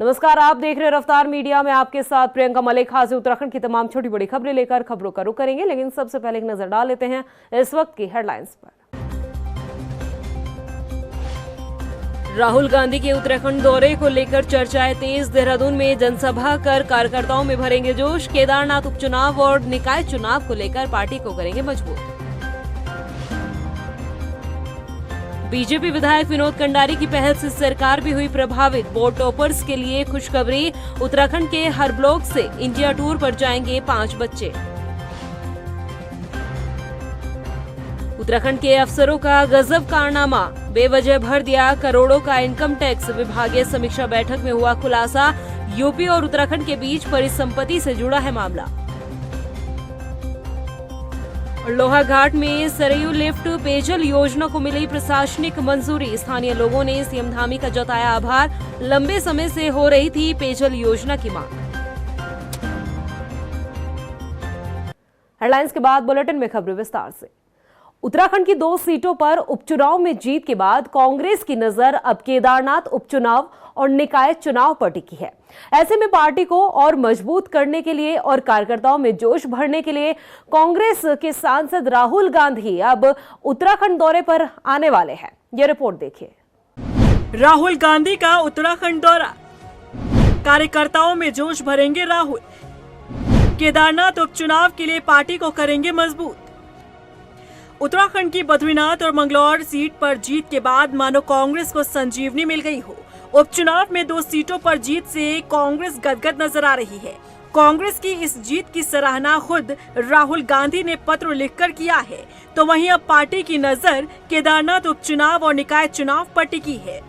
नमस्कार, आप देख रहे हैं रफ्तार मीडिया में आपके साथ प्रियंका मलिक। हाजिर उत्तराखंड की तमाम छोटी बड़ी खबरें लेकर खबरों का रुख करेंगे, लेकिन सबसे पहले एक नजर डाल लेते हैं इस वक्त की हेडलाइंस पर। राहुल गांधी के उत्तराखंड दौरे को लेकर चर्चाएं तेज। देहरादून में जनसभा कर कार्यकर्ताओं में भरेंगे जोश। केदारनाथ उपचुनाव और निकाय चुनाव को लेकर पार्टी को करेंगे मजबूत। बीजेपी विधायक विनोद कंडारी की पहल से सरकार भी हुई प्रभावित। बोर्ड टॉपर्स के लिए खुशखबरी, उत्तराखंड के हर ब्लॉक से इंडिया टूर पर जाएंगे 5 बच्चे। उत्तराखंड के अफसरों का गजब कारनामा, बेवजह भर दिया करोड़ों का इनकम टैक्स। विभागीय समीक्षा बैठक में हुआ खुलासा, यूपी और उत्तराखंड के बीच परिसंपत्ति से जुड़ा है मामला। लोहाघाट में सरयू लिफ्ट पेयजल योजना को मिली प्रशासनिक मंजूरी। स्थानीय लोगों ने सीएम धामी का जताया आभार। लंबे समय से हो रही थी पेयजल योजना की मांग। हेडलाइंस के बाद बुलेटिन में खबरें विस्तार से। उत्तराखंड की 2 सीटों पर उपचुनाव में जीत के बाद कांग्रेस की नजर अब केदारनाथ उपचुनाव और निकाय चुनाव पर टिकी है। ऐसे में पार्टी को और मजबूत करने के लिए और कार्यकर्ताओं में जोश भरने के लिए कांग्रेस के सांसद राहुल गांधी अब उत्तराखंड दौरे पर आने वाले हैं। यह रिपोर्ट देखिए। राहुल गांधी का उत्तराखंड दौरा, कार्यकर्ताओं में जोश भरेंगे राहुल। केदारनाथ उपचुनाव के लिए पार्टी को करेंगे मजबूत। उत्तराखंड की बद्रीनाथ और मंगलौर सीट पर जीत के बाद मानो कांग्रेस को संजीवनी मिल गई हो। उपचुनाव में 2 सीटों पर जीत से कांग्रेस गदगद नजर आ रही है। कांग्रेस की इस जीत की सराहना खुद राहुल गांधी ने पत्र लिखकर किया है, तो वहीं अब पार्टी की नजर केदारनाथ उपचुनाव और निकाय चुनाव पर टिकी है।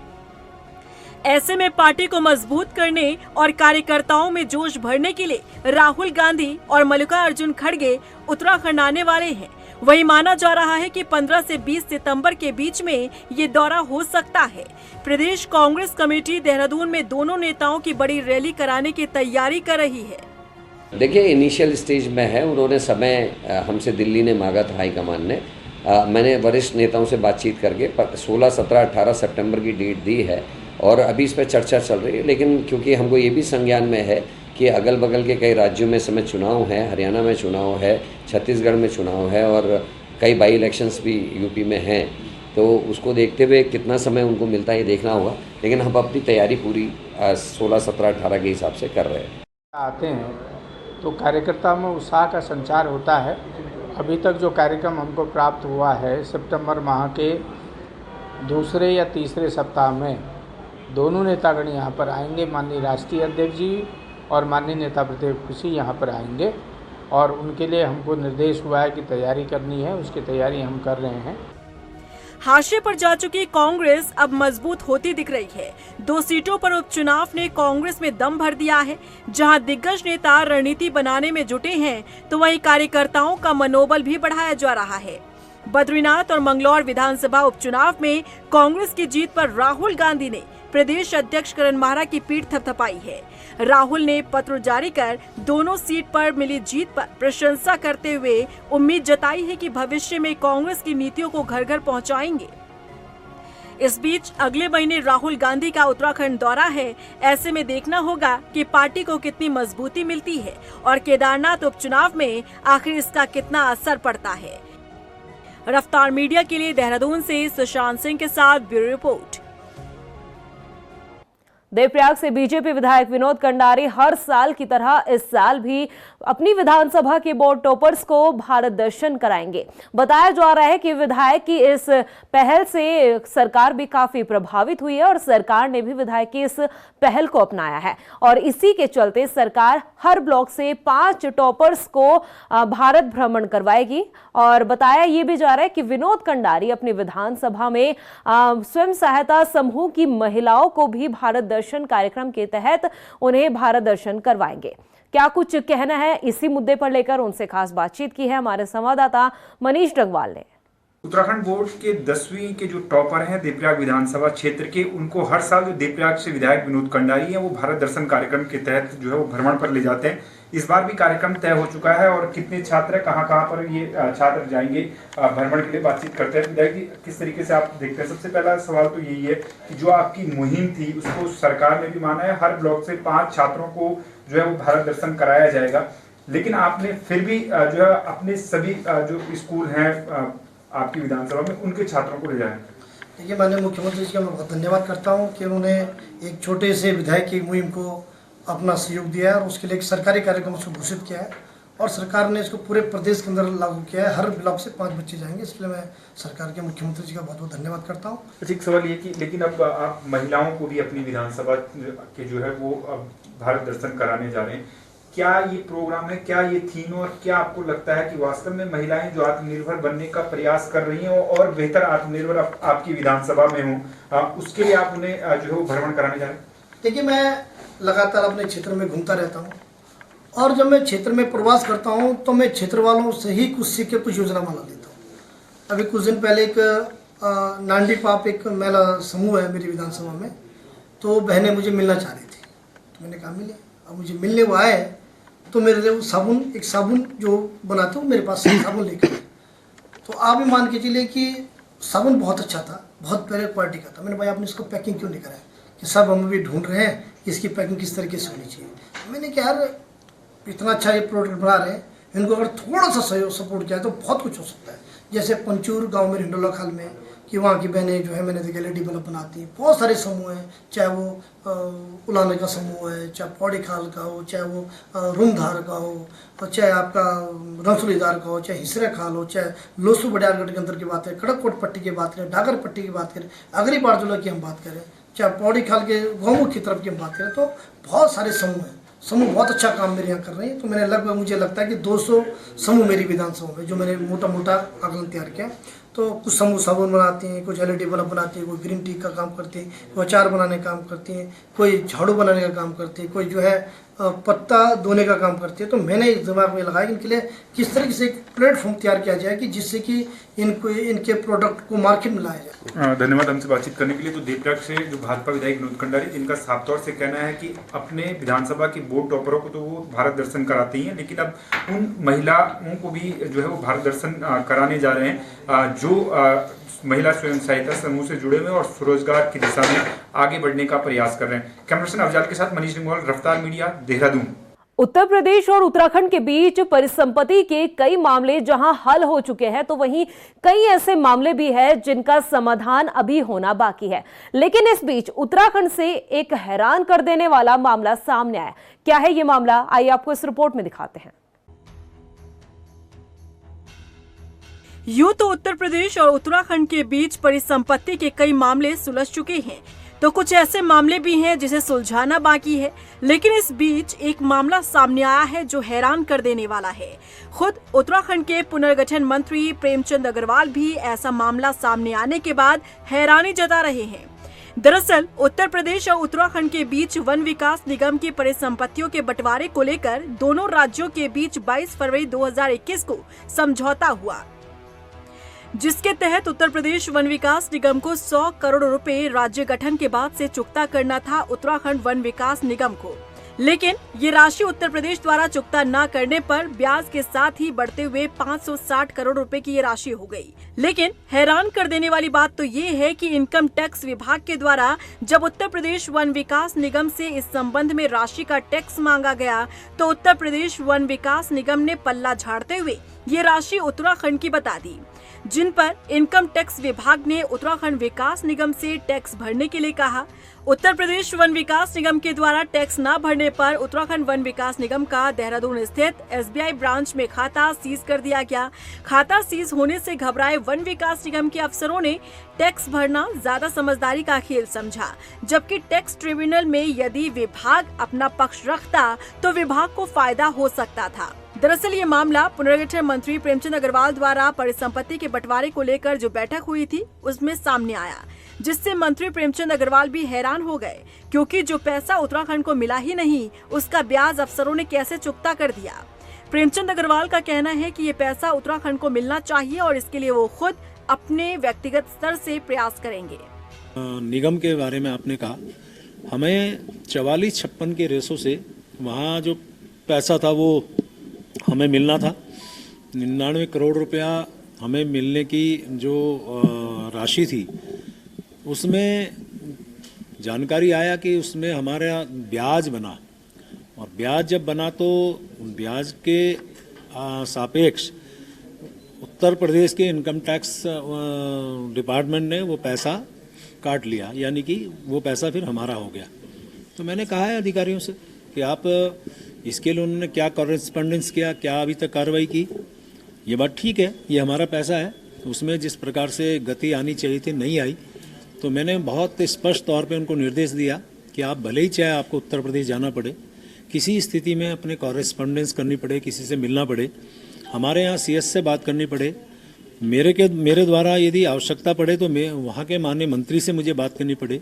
ऐसे में पार्टी को मजबूत करने और कार्यकर्ताओं में जोश भरने के लिए राहुल गांधी और मल्लिकार्जुन खड़गे उत्तराखंड आने वाले हैं। वही माना जा रहा है कि 15 से 20 सितंबर के बीच में ये दौरा हो सकता है। प्रदेश कांग्रेस कमेटी देहरादून में दोनों नेताओं की बड़ी रैली कराने की तैयारी कर रही है। देखिए, इनिशियल स्टेज में है। उन्होंने समय हमसे दिल्ली ने मांगा था, हाईकमान ने। मैंने वरिष्ठ नेताओं से बातचीत करके 16, 17, 18 सितंबर की डेट दी है और अभी इस पर चर्चा चल रही है। लेकिन क्योंकि हमको ये भी संज्ञान में है कि अगल बगल के कई राज्यों में समय चुनाव है, हरियाणा में चुनाव है, छत्तीसगढ़ में चुनाव है और कई बाई इलेक्शंस भी यूपी में हैं, तो उसको देखते हुए कितना समय उनको मिलता है ये देखना होगा। लेकिन हम अपनी तैयारी पूरी 16, 17, 18 के हिसाब से कर रहे हैं। आते हैं तो कार्यकर्ता में उत्साह का संचार होता है। अभी तक जो कार्यक्रम हमको प्राप्त हुआ है, सितंबर माह के दूसरे या तीसरे सप्ताह में दोनों नेतागण यहाँ पर आएंगे। माननीय राष्ट्रीय अध्यक्ष जी और माननीय नेता प्रदीप खुशी यहाँ पर आएंगे और उनके लिए हमको निर्देश हुआ है कि तैयारी करनी है, उसकी तैयारी हम कर रहे हैं। हाशिए पर जा चुकी कांग्रेस अब मजबूत होती दिख रही है। 2 सीटों पर उपचुनाव ने कांग्रेस में दम भर दिया है। जहां दिग्गज नेता रणनीति बनाने में जुटे हैं, तो वहीं कार्यकर्ताओं का मनोबल भी बढ़ाया जा रहा है। बद्रीनाथ और मंगलौर विधानसभा उपचुनाव में कांग्रेस की जीत पर राहुल गांधी ने प्रदेश अध्यक्ष करण माहरा की पीठ थपथपाई है। राहुल ने पत्र जारी कर दोनों सीट पर मिली जीत पर प्रशंसा करते हुए उम्मीद जताई है कि भविष्य में कांग्रेस की नीतियों को घर घर पहुंचाएंगे। इस बीच अगले महीने राहुल गांधी का उत्तराखंड दौरा है। ऐसे में देखना होगा कि पार्टी को कितनी मजबूती मिलती है और केदारनाथ उपचुनाव में आखिर इसका कितना असर पड़ता है। रफ्तार मीडिया के लिए देहरादून से सुशांत सिंह के साथ ब्यूरो रिपोर्ट। देवप्रयाग से बीजेपी विधायक विनोद कंडारी हर साल की तरह इस साल भी अपनी विधानसभा के बोर्ड टॉपर्स को भारत दर्शन कराएंगे। बताया जा रहा है कि विधायक की इस पहल से सरकार भी काफी प्रभावित हुई है और सरकार ने भी विधायक की इस पहल को अपनाया है और इसी के चलते सरकार हर ब्लॉक से 5 टॉपर्स को भारत भ्रमण करवाएगी। और बताया ये भी जा रहा है कि विनोद कंडारी अपनी विधानसभा में स्वयं सहायता समूह की महिलाओं को भी भारत दर्शन कार्यक्रम के तहत उन्हें भारत दर्शन करवाएंगे। क्या कुछ कहना है इसी मुद्दे पर लेकर उनसे खास बातचीत की है हमारे संवाददाता मनीष डंगवाल ने। उत्तराखंड बोर्ड के 10वीं के जो टॉपर हैं देवप्रयाग विधानसभा क्षेत्र के, उनको हर साल जो देवप्रयाग से विधायक विनोद कंडारी हैं वो भारत दर्शन कार्यक्रम के तहत जो है वो भ्रमण पर ले जाते हैं। इस बार भी कार्यक्रम तय हो चुका है और कितने छात्र कहाँ पर ये छात्र जाएंगे भ्रमण के लिए बातचीत करते हैं। विधायक जी, किस तरीके से आप देखते हैं? सबसे पहला सवाल तो यही है कि जो आपकी मुहिम थी उसको सरकार ने भी माना है, हर ब्लॉक से 5 छात्रों को जो है वो भारत दर्शन कराया जाएगा, लेकिन आपने फिर भी जो है अपने सभी जो स्कूल हैं आपकी विधानसभा में उनके छात्रों को ले जाएं। देखिए, माननीय मुख्यमंत्री जी का मैं बहुत धन्यवाद करता हूं कि उन्होंने एक छोटे से विधायक की मुहिम को अपना सहयोग दिया है और उसके लिए एक सरकारी कार्यक्रम उसको घोषित किया है और सरकार ने इसको पूरे प्रदेश के अंदर लागू किया है। हर ब्लॉक से 5 बच्चे जाएंगे, इसलिए मैं सरकार के मुख्यमंत्री जी का बहुत बहुत धन्यवाद करता हूँ। अच्छा, एक सवाल ये कि लेकिन अब आप महिलाओं को भी अपनी विधानसभा के जो है वो अब भारत दर्शन कराने जा रहे हैं, क्या ये प्रोग्राम है, क्या ये थीम, और क्या आपको लगता है कि वास्तव में महिलाएं जो आत्मनिर्भर बनने का प्रयास कर रही हैं और बेहतर आत्मनिर्भर आपकी विधानसभा में हों, उसके लिए आप उन्हें जो है वो भ्रमण कराने जा रहे हैं? देखिए, मैं लगातार अपने क्षेत्र में घूमता रहता हूँ और जब मैं क्षेत्र में प्रवास करता हूँ तो मैं क्षेत्र वालों से ही कुछ सीख के कुछ योजना बना लेता हूँ। अभी कुछ दिन पहले एक नांडी पाप एक महिला समूह है मेरी विधानसभा में, तो बहनें मुझे मिलना चाह रही थी, तो मैंने कहा मिले। अब मुझे मिलने वो आए तो मेरे लिए साबुन, एक साबुन जो बनाते हो मेरे पास साबुन लेकर, तो आप भी मान के चलिए कि साबुन बहुत अच्छा था, बहुत पहले क्वालिटी का था। मैंने भाई आपने इसको पैकिंग क्यों नहीं कराया? कि सब हम भी ढूंढ रहे हैं कि इसकी पैकिंग किस तरीके से होनी चाहिए। मैंने कहा यार इतना अच्छा ये प्रोडक्ट बना रहे हैं, इनको अगर थोड़ा सा सहयोग सपोर्ट किया तो बहुत कुछ हो सकता है। जैसे पंचूर गांव में हिंडोला खाल में कि वहाँ की बहनें जो है मैंने देखा लेडी बल्ब बनाती हैं, बहुत सारे समूह हैं, चाहे वो उलाने का समूह है, चाहे पौड़ी खाल का हो, चाहे वो रूमधार का हो, और चाहे आपका रंसुलीदार का हो, चाहे हिसरा खाल हो, चाहे लोसू बडियारगढ़ के अंदर की बात करें, कड़ककोट पट्टी की बात करें, डागर पट्टी की बात करें, अगरी बारजोला की हम बात करें, चाहे पौड़ी खाल के गौमुख की तरफ की हम बात करें, तो बहुत सारे समूह हैं। समूह बहुत अच्छा काम मेरे यहाँ कर रहे हैं। तो मैंने लगभग मुझे लगता है कि 200 समूह मेरी विधानसभा में, जो मैंने मोटा मोटा आकलन तैयार किया, तो कुछ समूह साबुन बनाते हैं, कुछ LED बल्ब बनाते हैं, कोई ग्रीन टी का काम करते हैं, कोई अचार बनाने का काम करते हैं, कोई झाड़ू बनाने का काम करते हैं, कोई जो है पत्ता धोने का काम करते हैं। तो मैंने इस दिमाग में लगाया कि इनके लिए किस तरीके से एक प्लेटफॉर्म तैयार किया जाए कि जिससे कि इनको इनके प्रोडक्ट को मार्केट में लाया जाए। धन्यवाद हमसे बातचीत करने के लिए। तो देवप्रयाग से जो भाजपा विधायक विनोद कंडारी, जिनका साफ तौर से कहना है कि अपने विधानसभा के बोर्ड टॉपरों को तो वो भारत दर्शन कराते ही हैं, लेकिन अब उन महिलाओं को भी जो है वो भारत दर्शन कराने जा रहे हैं जो महिला स्वयं सहायता समूह से जुड़े हुए और स्वरोजगार की दिशा में आगे बढ़ने का प्रयास कर रहे हैं। कैमरामैन अफजाल के साथ मनीष रिंगवाल, रफ्तार मीडिया, देहरादून। उत्तर प्रदेश और उत्तराखंड के बीच परिसंपत्ति के कई मामले जहां हल हो चुके हैं, तो वहीं कई ऐसे मामले भी हैं जिनका समाधान अभी होना बाकी है। लेकिन इस बीच उत्तराखंड से एक हैरान कर देने वाला मामला सामने आया। क्या है ये मामला, आइए आपको इस रिपोर्ट में दिखाते हैं। यूं तो उत्तर प्रदेश और उत्तराखंड के बीच परिसंपत्ति के कई मामले सुलझ चुके हैं, तो कुछ ऐसे मामले भी हैं जिसे सुलझाना बाकी है। लेकिन इस बीच एक मामला सामने आया है जो हैरान कर देने वाला है। खुद उत्तराखंड के पुनर्गठन मंत्री प्रेमचंद अग्रवाल भी ऐसा मामला सामने आने के बाद हैरानी जता रहे हैं। दरअसल उत्तर प्रदेश और उत्तराखंड के बीच वन विकास निगम की परिसंपत्तियों के बंटवारे को लेकर दोनों राज्यों के बीच 22 फरवरी 2021 को समझौता हुआ, जिसके तहत उत्तर प्रदेश वन विकास निगम को 100 करोड़ रुपए राज्य गठन के बाद से चुकता करना था उत्तराखंड वन विकास निगम को। लेकिन ये राशि उत्तर प्रदेश द्वारा चुकता न करने पर ब्याज के साथ ही बढ़ते हुए 560 करोड़ रुपए की ये राशि हो गई। लेकिन हैरान कर देने वाली बात तो ये है कि इनकम टैक्स विभाग के द्वारा जब उत्तर प्रदेश वन विकास निगम से इस संबंध में राशि का टैक्स मांगा गया, तो उत्तर प्रदेश वन विकास निगम ने पल्ला झाड़ते हुए ये राशि उत्तराखंड की बता दी, जिन पर इनकम टैक्स विभाग ने उत्तराखंड विकास निगम से टैक्स भरने के लिए कहा। उत्तर प्रदेश वन विकास निगम के द्वारा टैक्स न भरने पर उत्तराखंड वन विकास निगम का देहरादून स्थित SBI ब्रांच में खाता सीज कर दिया गया। खाता सीज होने से घबराए वन विकास निगम के अफसरों ने टैक्स भरना ज्यादा समझदारी का खेल समझा, जबकि टैक्स ट्रिब्यूनल में यदि विभाग अपना पक्ष रखता तो विभाग को फायदा हो सकता था। दरअसल ये मामला पुनर्गठन मंत्री प्रेमचंद अग्रवाल द्वारा परिसंपत्ति के बंटवारे को लेकर जो बैठक हुई थी उसमें सामने आया, जिससे मंत्री प्रेमचंद अग्रवाल भी हैरान हो गए, क्योंकि जो पैसा उत्तराखंड को मिला ही नहीं, उसका ब्याज अफसरों ने कैसे चुकता कर दिया। प्रेमचंद अग्रवाल का कहना है कि ये पैसा उत्तराखंड को मिलना चाहिए और इसके लिए वो खुद अपने व्यक्तिगत स्तर से प्रयास करेंगे। निगम के बारे में आपने कहा, हमें 44-56 के रेसों से वहाँ जो पैसा था वो हमें मिलना था। 99 करोड़ रुपया हमें मिलने की जो राशि थी, उसमें जानकारी आया कि उसमें हमारा ब्याज बना, और ब्याज जब बना तो ब्याज के सापेक्ष उत्तर प्रदेश के इनकम टैक्स डिपार्टमेंट ने वो पैसा काट लिया, यानी कि वो पैसा फिर हमारा हो गया। तो मैंने कहा है अधिकारियों से कि आप इसके लिए उन्होंने क्या कॉरेस्पॉन्डेंस किया, क्या अभी तक कार्रवाई की। ये बात ठीक है, ये हमारा पैसा है, उसमें जिस प्रकार से गति आनी चाहिए थी नहीं आई। तो मैंने बहुत स्पष्ट तौर पे उनको निर्देश दिया कि आप भले ही चाहे आपको उत्तर प्रदेश जाना पड़े, किसी स्थिति में अपने कॉरेस्पॉन्डेंस करनी पड़े, किसी से मिलना पड़े, हमारे यहाँ CS से बात करनी पड़े, मेरे द्वारा यदि आवश्यकता पड़े तो मैं वहाँ के माननीय मंत्री से मुझे बात करनी पड़े,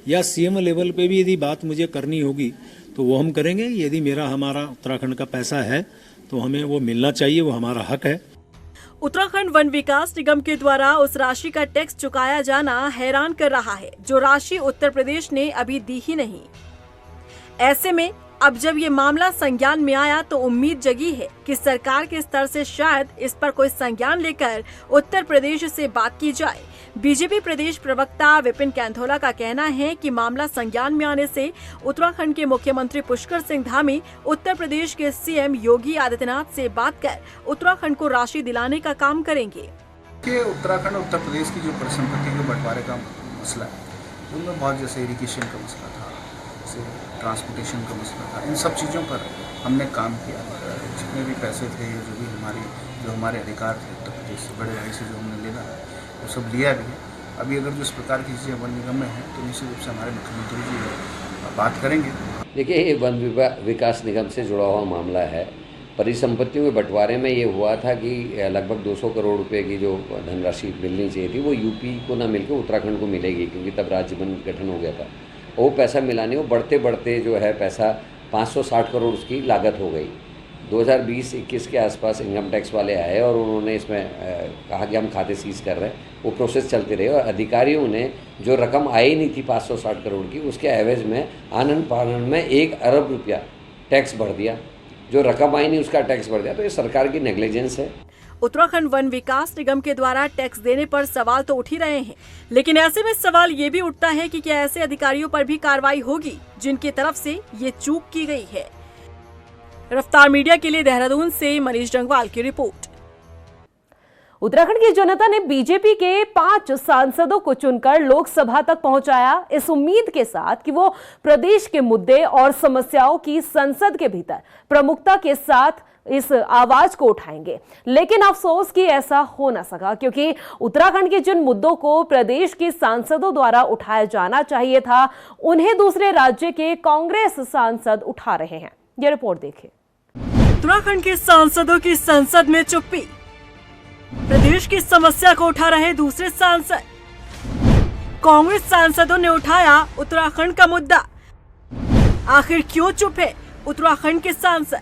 या CM लेवल पे भी यदि बात मुझे करनी होगी तो वो हम करेंगे। यदि हमारा उत्तराखंड का पैसा है तो हमें वो मिलना चाहिए, वो हमारा हक है। उत्तराखंड वन विकास निगम के द्वारा उस राशि का टैक्स चुकाया जाना हैरान कर रहा है जो राशि उत्तर प्रदेश ने अभी दी ही नहीं। ऐसे में अब जब ये मामला संज्ञान में आया तो उम्मीद जगी है कि सरकार के स्तर से शायद इस पर कोई संज्ञान लेकर उत्तर प्रदेश से बात की जाए। बीजेपी प्रदेश प्रवक्ता विपिन कैंथोला का कहना है कि मामला संज्ञान में आने से उत्तराखंड के मुख्यमंत्री पुष्कर सिंह धामी उत्तर प्रदेश के CM योगी आदित्यनाथ से बात कर उत्तराखंड को राशि दिलाने का काम करेंगे। उत्तराखंड और उत्तर प्रदेश की जो परिसंपत्ति के बंटवारे का मसला है, उनमें बहुत जैसे इरिगेशन का मसला था, ट्रांसपोर्टेशन का मसला था, इन सब चीज़ों पर हमने काम किया। जितने भी पैसे थे, जो हमारे अधिकार थे उत्तर प्रदेश से, बड़े भाई से जो हमने लेना है वो सब लिया भी है। अभी अगर जो इस प्रकार की चीज़ें वन निगम में हैं तो निश्चित रूप से हमारे मुख्यमंत्री जी बात करेंगे। देखिए, ये वन विकास निगम से जुड़ा हुआ मामला है। परिसंपत्तियों के बंटवारे में ये हुआ था कि लगभग 200 करोड़ रुपए की जो धनराशि मिलनी चाहिए थी वो यूपी को ना मिलकर उत्तराखंड को मिलेगी, क्योंकि तब राज्य गठन हो गया था। वो पैसा मिलाने वो बढ़ते बढ़ते जो है पैसा 560 करोड़ उसकी लागत हो गई। 2020-21 के आसपास इनकम टैक्स वाले आए और उन्होंने इसमें कहा कि हम खाते सीज कर रहे हैं। वो प्रोसेस चलती रही और अधिकारियों ने जो रकम आई नहीं थी 560 करोड़ की, उसके एवज में आनंद फानंद में 1 अरब रुपया टैक्स भर दिया। जो रकम आई नहीं उसका टैक्स भर दिया। तो ये सरकार की नेग्लिजेंस है। उत्तराखंड वन विकास निगम के द्वारा टैक्स देने पर सवाल तो उठ ही रहे हैं, लेकिन ऐसे में सवाल ये भी उठता है कि क्या ऐसे अधिकारियों पर भी कार्रवाई होगी जिनकी तरफ से ये चूक की गई है। रफ्तार मीडिया के लिए देहरादून से मनीष जंगवाल की रिपोर्ट। उत्तराखंड की जनता ने बीजेपी के 5 सांसदों को चुनकर लोकसभा तक पहुंचाया, इस उम्मीद के साथ कि वो प्रदेश के मुद्दे और समस्याओं की संसद के भीतर प्रमुखता के साथ इस आवाज को उठाएंगे। लेकिन अफसोस कि ऐसा हो ना सका, क्योंकि उत्तराखंड के जिन मुद्दों को प्रदेश के सांसदों द्वारा उठाया जाना चाहिए था, उन्हें दूसरे राज्य के कांग्रेस सांसद उठा रहे हैं। ये रिपोर्ट देखिए। उत्तराखंड के सांसदों की संसद में चुप्पी, प्रदेश की समस्या को उठा रहे दूसरे सांसद। कांग्रेस सांसदों ने उठाया उत्तराखंड का मुद्दा, आखिर क्यों चुप है उत्तराखंड के सांसद?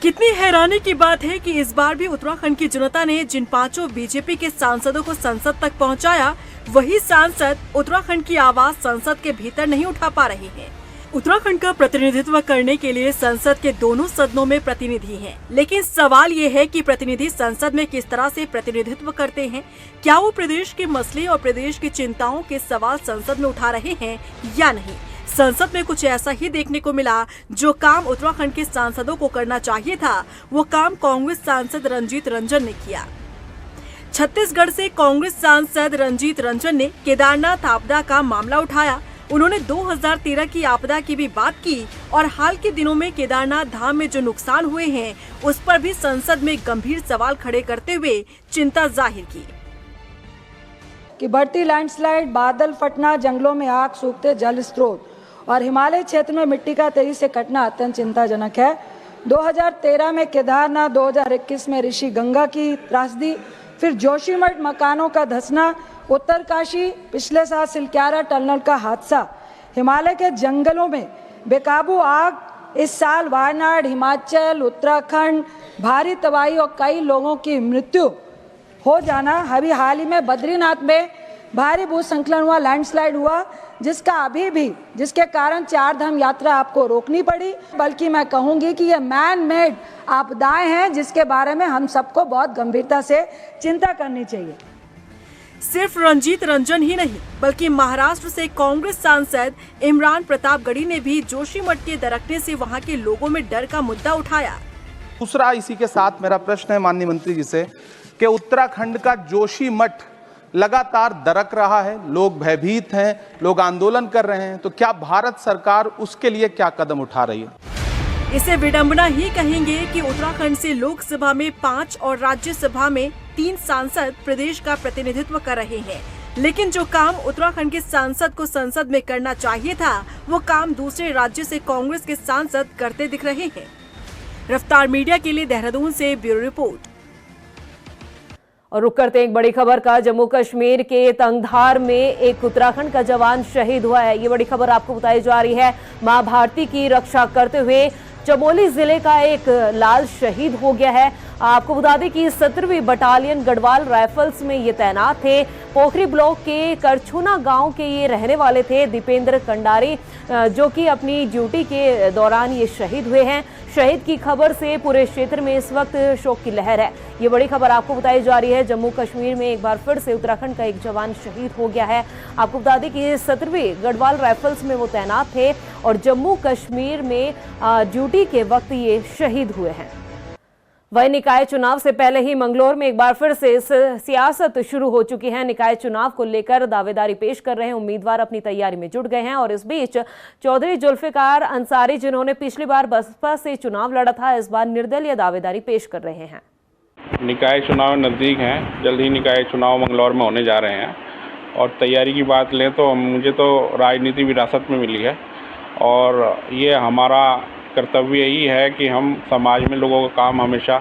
कितनी हैरानी की बात है कि इस बार भी उत्तराखंड की जनता ने जिन 5 बीजेपी के सांसदों को संसद तक पहुंचाया, वही सांसद उत्तराखंड की आवाज संसद के भीतर नहीं उठा पा रहे हैं। उत्तराखंड का प्रतिनिधित्व करने के लिए संसद के दोनों सदनों में प्रतिनिधि हैं, लेकिन सवाल ये है कि प्रतिनिधि संसद में किस तरह से प्रतिनिधित्व करते हैं। क्या वो प्रदेश के मसले और प्रदेश की चिंताओं के सवाल संसद में उठा रहे हैं या नहीं? संसद में कुछ ऐसा ही देखने को मिला। जो काम उत्तराखंड के सांसदों को करना चाहिए था, वो काम कांग्रेस सांसद रंजीत रंजन ने किया। छत्तीसगढ़ से कांग्रेस सांसद रंजीत रंजन ने केदारनाथ आपदा का मामला उठाया। उन्होंने 2013 की आपदा की भी बात की और हाल के दिनों में केदारनाथ धाम में जो नुकसान हुए हैं, उस पर भी संसद में गंभीर सवाल खड़े करते हुए चिंता जाहिर की कि बढ़ती लैंडस्लाइड, बादल फटना, जंगलों में आग, सूखते जल स्रोत और हिमालय क्षेत्र में मिट्टी का तेजी से कटना अत्यंत चिंताजनक है। 2013 में केदारनाथ, 2021 में ऋषि गंगा की त्रासदी, फिर जोशीमठ मकानों का धंसना, उत्तरकाशी, पिछले साल सिलक्यारा टनल का हादसा, हिमालय के जंगलों में बेकाबू आग इस साल वायनाड, हिमाचल, उत्तराखंड भारी तबाही और कई लोगों की मृत्यु हो जाना, अभी हाल ही में बद्रीनाथ में भारी भूस्खलन हुआ, लैंडस्लाइड हुआ, जिसके कारण 4 धाम यात्रा आपको रोकनी पड़ी। बल्कि मैं कहूंगी कि ये मैन मेड आपदाएं हैं जिसके बारे में हम सबको बहुत गंभीरता से चिंता करनी चाहिए। सिर्फ रंजीत रंजन ही नहीं बल्कि महाराष्ट्र से कांग्रेस सांसद इमरान प्रतापगढ़ी ने भी जोशीमठ के दरकने से वहां के लोगों में डर का मुद्दा उठाया। दूसरा इसी के साथ मेरा प्रश्न है माननीय मंत्री जी से कि उत्तराखंड का जोशीमठ लगातार दरक रहा है, लोग भयभीत हैं, लोग आंदोलन कर रहे हैं, तो क्या भारत सरकार उसके लिए क्या कदम उठा रही है? इसे विडंबना ही कहेंगे कि उत्तराखंड से लोकसभा में 5 और राज्यसभा में 3 सांसद प्रदेश का प्रतिनिधित्व कर रहे हैं, लेकिन जो काम उत्तराखंड के सांसद को संसद में करना चाहिए था वो काम दूसरे राज्य से कांग्रेस के सांसद करते दिख रहे हैं। रफ्तार मीडिया के लिए देहरादून से ब्यूरो रिपोर्ट। और रुक करते हैं एक बड़ी खबर का। जम्मू कश्मीर के तंगधार में एक उत्तराखंड का जवान शहीद हुआ है। ये बड़ी खबर आपको बताई जा रही है। मां भारती की रक्षा करते हुए चमोली जिले का एक लाल शहीद हो गया है। आपको बता दें कि 17वीं बटालियन गढ़वाल राइफल्स में ये तैनात थे। पोखरी ब्लॉक के करछुना गांव के ये रहने वाले थे दीपेंद्र कंडारी, जो कि अपनी ड्यूटी के दौरान ये शहीद हुए हैं। शहीद की खबर से पूरे क्षेत्र में इस वक्त शोक की लहर है। ये बड़ी खबर आपको बताई जा रही है। जम्मू कश्मीर में एक बार फिर से उत्तराखंड का एक जवान शहीद हो गया है। आपको बता दें कि 17वीं गढ़वाल राइफल्स में वो तैनात थे और जम्मू कश्मीर में ड्यूटी के वक्त ये शहीद हुए हैं। वही निकाय चुनाव से पहले ही मंगलौर में एक बार फिर से सियासत शुरू हो चुकी है। निकाय चुनाव को लेकर दावेदारी पेश कर रहे हैं उम्मीदवार अपनी तैयारी में जुट गए हैं और इस बीच चौधरी जुल्फिकार अंसारी, जिन्होंने पिछली बार बसपा से चुनाव लड़ा था, इस बार निर्दलीय दावेदारी पेश कर रहे हैं। निकाय चुनाव नज़दीक हैं, जल्द ही निकाय चुनाव मंगलौर में होने जा रहे हैं और तैयारी की बात लें तो मुझे तो राजनीति विरासत में मिली है और ये हमारा कर्तव्य यही है कि हम समाज में लोगों का काम हमेशा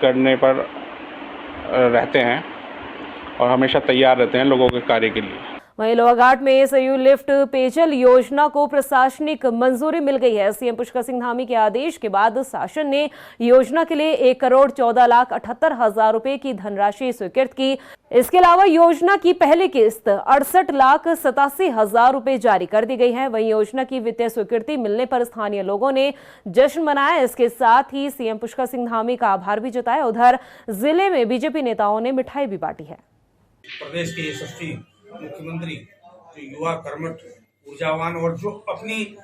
करने पर रहते हैं और हमेशा तैयार रहते हैं लोगों के कार्य के लिए। वहीं लोहाघाट में सरयू लिफ्ट पेयजल योजना को प्रशासनिक मंजूरी मिल गई है। सीएम पुष्कर सिंह धामी के आदेश के बाद शासन ने योजना के लिए 1,14,78,000 रुपए की धनराशि स्वीकृत की। इसके अलावा योजना की पहली किस्त 68,87,000 रुपए जारी कर दी गई है। वहीं योजना की वित्तीय स्वीकृति मिलने पर स्थानीय लोगों ने जश्न मनाया। इसके साथ ही सीएम पुष्कर सिंह धामी का आभार भी जताया। उधर जिले में बीजेपी नेताओं ने मिठाई भी बांटी है। प्रदेश के यशस्वी मुख्यमंत्री जो युवा, कर्मठ, ऊर्जावान और जो अपनी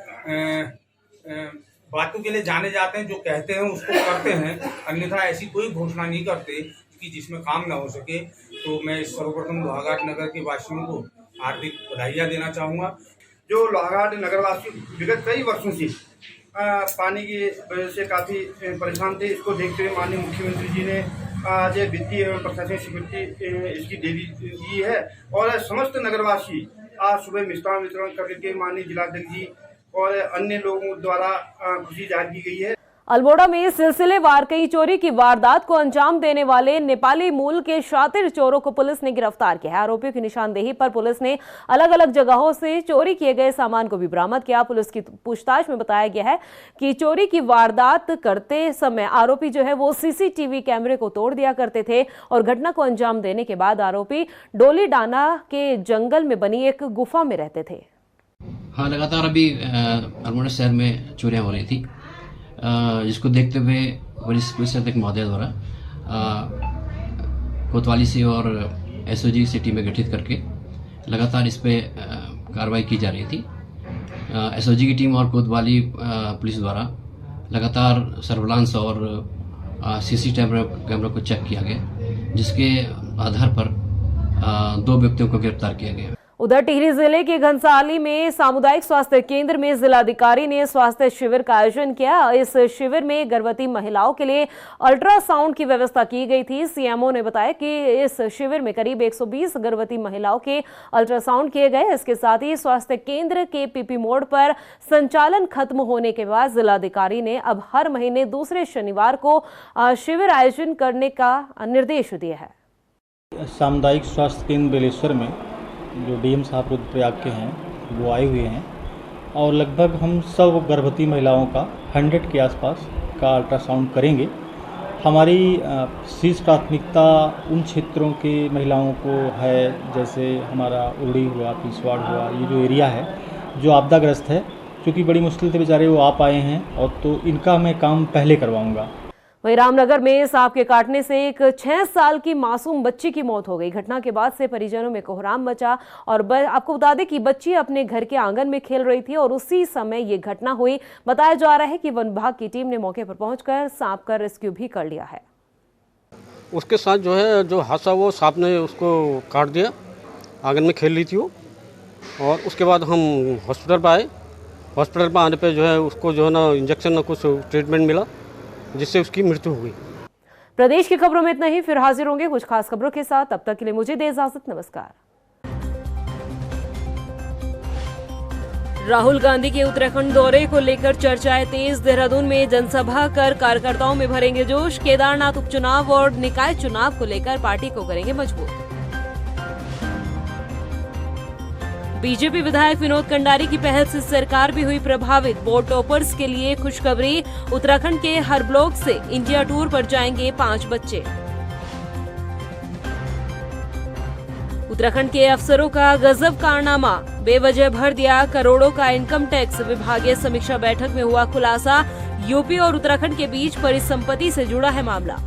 बातों के लिए जाने जाते हैं, जो कहते हैं उसको करते हैं, अन्यथा ऐसी कोई घोषणा नहीं करते कि जिसमें काम ना हो सके। तो मैं सर्वप्रथम लोहाघाट नगर के वासियों को हार्दिक बधाइयाँ देना चाहूँगा। जो लोहाघाट नगरवासी विगत कई वर्षों से पानी की वजह से काफ़ी परेशान थे, इसको देखते हुए माननीय मुख्यमंत्री जी ने आज वित्तीय एवं प्रशासनिक स्वीकृति इसकी दे दी है और समस्त नगरवासी आज सुबह मिष्ठान वितरण करके माननीय जिलाध्यक्ष जी और अन्य लोगों द्वारा खुशी जाहिर की गई है। अल्मोड़ा में सिलसिलेवार कई चोरी की वारदात को अंजाम देने वाले नेपाली मूल के शातिर चोरों को पुलिस ने गिरफ्तार किया है। आरोपियों की निशानदेही पर पुलिस ने अलग अलग जगहों से चोरी किए गए सामान को भी बरामद किया। पुलिस की पूछताछ में बताया गया है कि चोरी की वारदात करते समय आरोपी जो है वो सीसीटीवी कैमरे को तोड़ दिया करते थे और घटना को अंजाम देने के बाद आरोपी डोलीडाना के जंगल में बनी एक गुफा में रहते थे। हाँ, लगातार अभी अल्मोड़ा शहर में चोरियां हो रही थी, जिसको देखते हुए वरिष्ठ पुलिस अधीक्षक महोदय द्वारा कोतवाली से और एसओजी से टीमें गठित करके लगातार इस पे कार्रवाई की जा रही थी। एसओजी की टीम और कोतवाली पुलिस द्वारा लगातार सर्विलांस और सीसीटीवी कैमरा को चेक किया गया, जिसके आधार पर 2 व्यक्तियों को गिरफ्तार किया गया। उधर टिहरी जिले के घनसाली में सामुदायिक स्वास्थ्य केंद्र में जिलाधिकारी ने स्वास्थ्य शिविर का आयोजन किया। इस शिविर में गर्भवती महिलाओं के लिए अल्ट्रासाउंड की व्यवस्था की गई थी। सीएमओ ने बताया कि इस शिविर में करीब 120 गर्भवती महिलाओं के अल्ट्रासाउंड किए गए। इसके साथ ही स्वास्थ्य केंद्र के पीपी मोड पर संचालन खत्म होने के बाद जिलाधिकारी ने अब हर महीने दूसरे शनिवार को शिविर आयोजन करने का निर्देश दिया है। सामुदायिक स्वास्थ्य केंद्र बेलेश्वर में जो डीएम साहब रुद्रप्रयाग के हैं वो आए हुए हैं और लगभग हम सब गर्भवती महिलाओं का 100 के आसपास का अल्ट्रासाउंड करेंगे। हमारी शीर्ष प्राथमिकता उन क्षेत्रों के महिलाओं को है, जैसे हमारा उड़ी हुआ, पिछवाड़ हुआ, ये जो एरिया है जो आपदाग्रस्त है, क्योंकि बड़ी मुश्किल से बेचारे वो आ पाए हैं, और तो इनका मैं काम पहले करवाऊंगा। वहीं रामनगर में सांप के काटने से एक 6 साल की मासूम बच्ची की मौत हो गई। घटना के बाद से परिजनों में कोहराम मचा और आपको बता दें कि बच्ची अपने घर के आंगन में खेल रही थी और उसी समय ये घटना हुई। बताया जा रहा है कि वन विभाग की टीम ने मौके पर पहुंचकर सांप का रेस्क्यू भी कर लिया है। उसके साथ जो है जो हादसा, वो सांप ने उसको काट दिया, आंगन में खेल रही थी वो, और उसके बाद हम हॉस्पिटल पर आए। हॉस्पिटल पर आने पर जो है उसको जो है ना इंजेक्शन, कुछ ट्रीटमेंट मिला, जिससे उसकी मृत्यु हुई। प्रदेश की खबरों में इतना ही, फिर हाजिर होंगे कुछ खास खबरों के साथ। तब तक के लिए मुझे दे इजाजत, नमस्कार। राहुल गांधी के उत्तराखंड दौरे को लेकर चर्चाएं तेज। देहरादून में जनसभा कर कार्यकर्ताओं में भरेंगे जोश। केदारनाथ उपचुनाव और निकाय चुनाव को लेकर पार्टी को करेंगे मजबूत। बीजेपी विधायक विनोद कंडारी की पहल से सरकार भी हुई प्रभावित। बोर्ड टॉपर्स के लिए खुशखबरी, उत्तराखंड के हर ब्लॉक से इंडिया टूर पर जाएंगे 5 बच्चे। उत्तराखंड के अफसरों का गजब कारनामा, बेवजह भर दिया करोड़ों का इनकम टैक्स। विभागीय समीक्षा बैठक में हुआ खुलासा, यूपी और उत्तराखंड के बीच परिसंपत्ति से जुड़ा है मामला।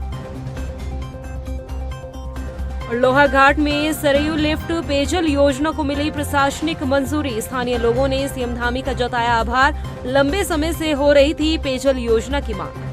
लोहाघाट में सरयू लिफ्ट पेयजल योजना को मिली प्रशासनिक मंजूरी। स्थानीय लोगों ने सीएम धामी का जताया आभार। लंबे समय से हो रही थी पेयजल योजना की मांग।